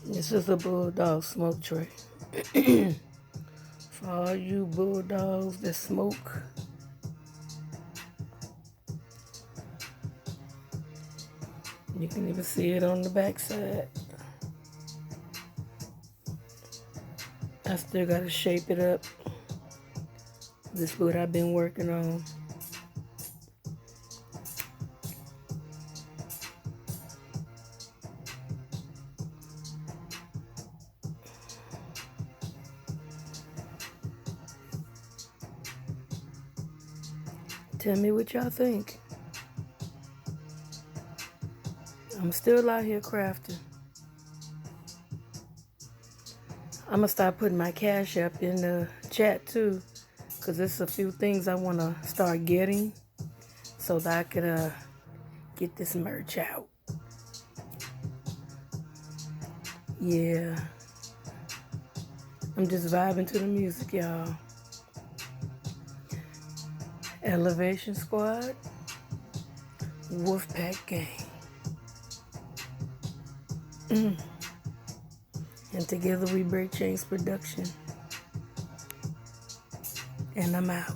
This is a bulldog smoke tray. For all you bulldogs that smoke, you can even see it on the backside. I still gotta shape it up. This is what I've been working on. Tell me what y'all think. I'm still out here crafting. I'm gonna start putting my Cash App in the chat too, because there's a few things I wanna start getting so that I could get this merch out. Yeah, I'm just vibing to the music, y'all. Elevation Squad, Wolfpack Gang. And together we break chains production. And I'm out.